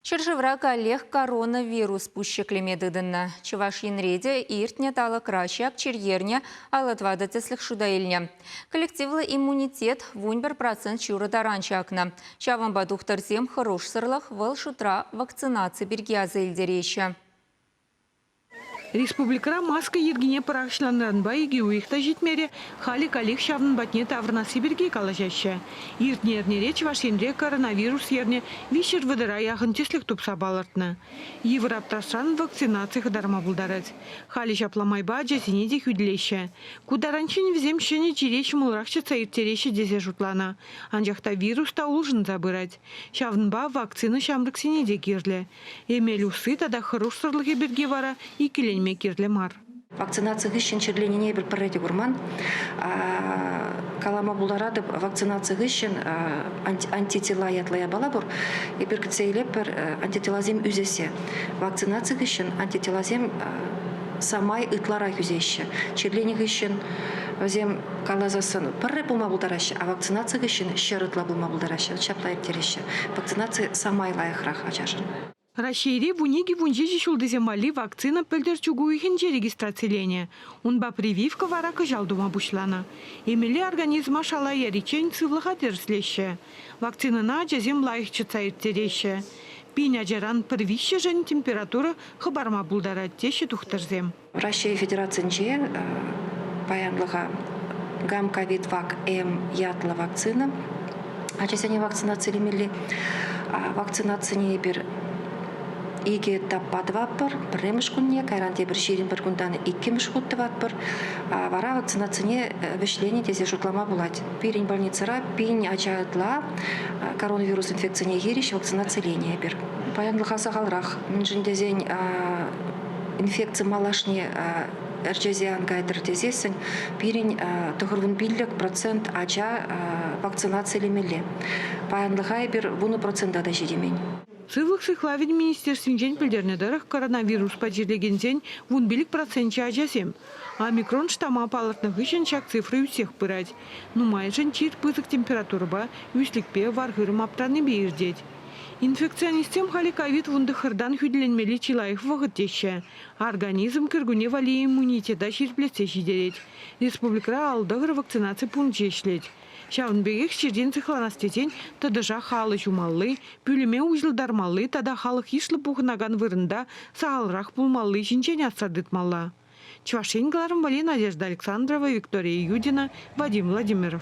Чыржыврак олег коронавирус пущеклеме дыдынна. Чываш янреде иртне талы кращак черьерне алатвада теслих шудаильня. Коллективлы иммунитет вуньбер процент чуры таранчакна. Чаван бадухтарзем хорош сырлах выл шутра вакцинации бергиазы илдереща. Республикара маска ергене парақшыланыран еге уйықта жетмере хали калих шавын батне таврна сибирге калажаще. Иртнерне Чувашенре коронавирус ерне вишер выдыра яғын теслік тупса балыртны. Еврапташан вакцинация хадарма булдарать. Хали шапламайба жазинеде хүділеші. Кударанчын віземшіне череш мұлрақшы цаиртереші дезе жутлана. Анжақта вируста улжын забырать. Шавынба вакцина шамрыксенеде керлі. Эмел усы тада хорошсырлығы берге вара и келен мекерлемар. Вакцинация гыщен черленіне бір пірреде гурман. Калама буларады вакцинация гыщен антитела ятлая балабур. И бір кітсейлеп бір антителазем үзесе. Вакцинация гыщен антителазем самай ытлара үзеші. Черлені гыщен өзем калазасын пірре бұлма бұлдарашы, а вакцинация гыщен шерытла бұлма бұлдарашы. Чаплайып тереші. Вакцинация самай лайықрақ ачашын. Рашейре вунеги вунжежи шулдыземали вакцина пельдерчугу ихенже регистрациялене. Унба прививка варака жалдума бушлана. Эмели организма шала яричень цывлыха терслеше. Вакцина на жазем лайықчы цайыртереше. Пиня жаран первище жен температура хабарма булдара теші тухтарзем. Россия Федерациясынче паянлыға гам-ковид вак-М ятла вакцина. Ачасяне вакцинация лемели. Вакцинация не бір иге этаппады ваппыр, біреміш күнне, кайранте бір шерін бір күнданы иккеміш күтті ваппыр. Вара вакцинацияне вешлені тезе жұтлама болады. Пирень больницара, пинь ачаатла, коронавирус инфекцияне ереш вакцинация лене бір. Паянлыға сағалрақ, мүнжіндезен инфекция малашне әржезиян гайдыр тезесін, пирень тұғырвын биллік процент ача вакцинация лемелі. Паянлыға бір вуны процента да жедемень. Сывлық сыхлавин министерствен жен пілдернедіріх коронавирус пачерлегензен вун билік процентче ажасем. Омикрон штама палыртных үшін шак цифры усех пырать. Нумай жен чир пызык температурба үслікпе варғырым аптаны бейірдеть. Инфекционистем хали ковид вунды хырдан хүділенмелі чилайық вағыттеші. Организм кіргуне вали иммунитета шерплесе жидереть. Республикара алдығыр вакцинация пункт жешлеть. Шавынбегек шерден цихланастетен тадыжа халы жумаллы, пүліме ұжылдармаллы, тада халық ишлы пухынаган вырында сағалырақ пулмаллы жинчен атсадытмалла. Чувашен Гларым Надежда Александрова, Виктория Юдина, Вадим Владимиров.